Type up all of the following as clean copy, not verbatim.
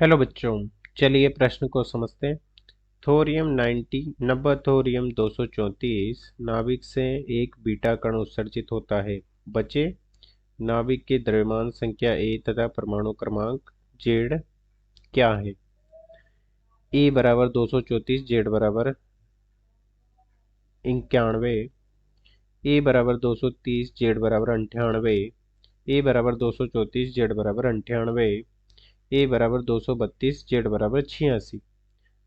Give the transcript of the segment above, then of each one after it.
Hello बच्चों, चलिए प्रश्न को समझते हैं। थोरियम 90 थोरियम 234 नाभिक से एक बीटा कण उत्सर्जित होता है। बचे नाभिक की द्रव्यमान संख्या ए तथा परमाणु क्रमांक जेड क्या है? ए बराबर 234, जेड बराबर 91, ए बराबर 230, जेड बराबर 98, ए बराबर 234, जेड बराबर 98, ए बराबर 232, जेड बराबर 86।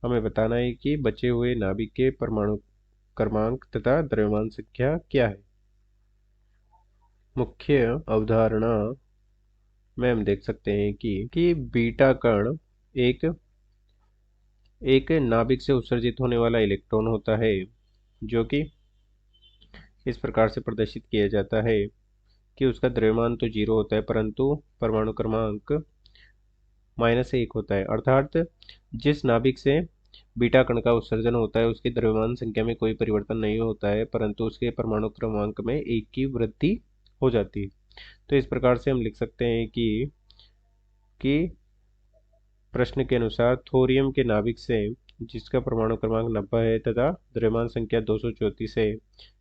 हमें बताना है कि बचे हुए नाभिक के परमाणु क्रमांक तथा द्रव्यमान संख्या क्या है। मुख्य अवधारणा में हम देख सकते हैं कि बीटा कण एक एक नाभिक से उत्सर्जित होने वाला इलेक्ट्रॉन होता है, जो कि इस प्रकार से प्रदर्शित किया जाता है कि उसका द्रव्यमान तो 0 होता है, परंतु परमाणु क्रमांक -1 होता है। अर्थात जिस नाभिक से बीटा कण का उत्सर्जन होता है उसकी द्रव्यमान संख्या में कोई परिवर्तन नहीं होता है, परंतु उसके परमाणु क्रमांक में 1 की वृद्धि हो जाती है। तो इस प्रकार से हम लिख सकते हैं कि प्रश्न के अनुसार थोरियम के नाभिक से जिसका परमाणु क्रमांक 90 है तथा द्रव्यमान संख्या 234 है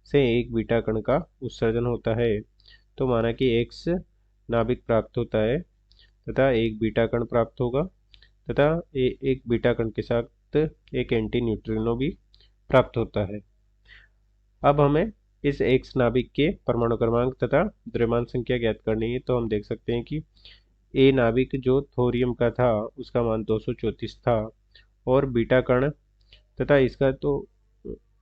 से एक बीटा कण का उत्सर्जन होता है, तो माना कि x नाभिक प्राप्त होता है तथा एक बीटा कण प्राप्त होगा तथा एक बीटा कण के साथ एक एंटी न्यूट्रिनो भी प्राप्त होता है। अब हमें इस x नाभिक के परमाणु क्रमांक तथा द्रव्यमान संख्या ज्ञात करनी है, तो हम देख सकते हैं कि ए नाभिक जो थोरियम का था उसका मान 234 था और बीटा कण तथा इसका तो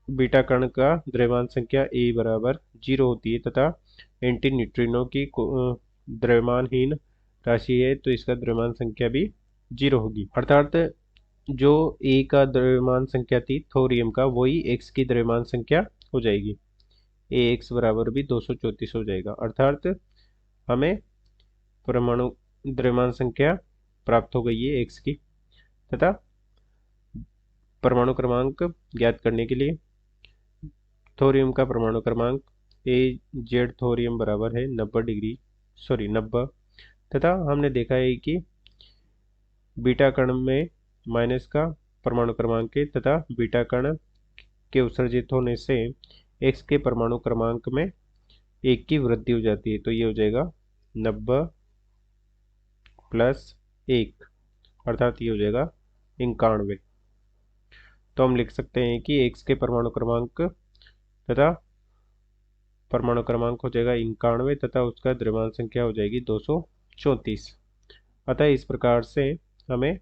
बीटा कण का द्रव्यमान संख्या ए बराबर 0 होती है तथा एंटी न्यूट्रिनो की द्रव्यमानहीन राशि है, तो इसका द्रव्यमान संख्या भी 0 होगी। अर्थात जो ए का द्रव्यमान संख्या थी थोरियम का, वही एक्स की द्रव्यमान संख्या हो जाएगी। ए एक्स बराबर भी 234 हो जाएगा। अर्थात हमें परमाणु द्रव्यमान संख्या प्राप्त हो गई है एक्स की तथा परमाणु क्रमांक ज्ञात करने के लिए थोरियम का परमाणु क्रमांक ए जेड थोरियम बराबर है 90 तथा हमने देखा है कि बीटा कण में माइनस का परमाणु क्रमांक है तथा बीटा कण के उत्सर्जित होने से एक्स के परमाणु क्रमांक में 1 की वृद्धि हो जाती है, तो ये हो जाएगा 90 + 1 अर्थात ये हो जाएगा 91। तो हम लिख सकते हैं कि एक्स के परमाणु क्रमांक तथा परमाणु क्रमांक हो जाएगा 91 तथा उसका द्रव्यमान संख्या हो जाएगी 234। अतः इस प्रकार से हमें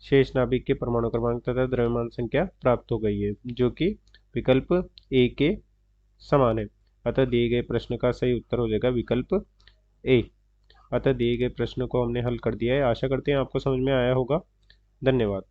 शेष नाभिक के परमाणु क्रमांक तथा द्रव्यमान संख्या प्राप्त हो गई है, जो कि विकल्प ए के समान है। अतः दिए गए प्रश्न का सही उत्तर हो जाएगा विकल्प ए। अतः दिए गए प्रश्न को हमने हल कर दिया है। आशा करते हैं आपको समझ में आया होगा। धन्यवाद।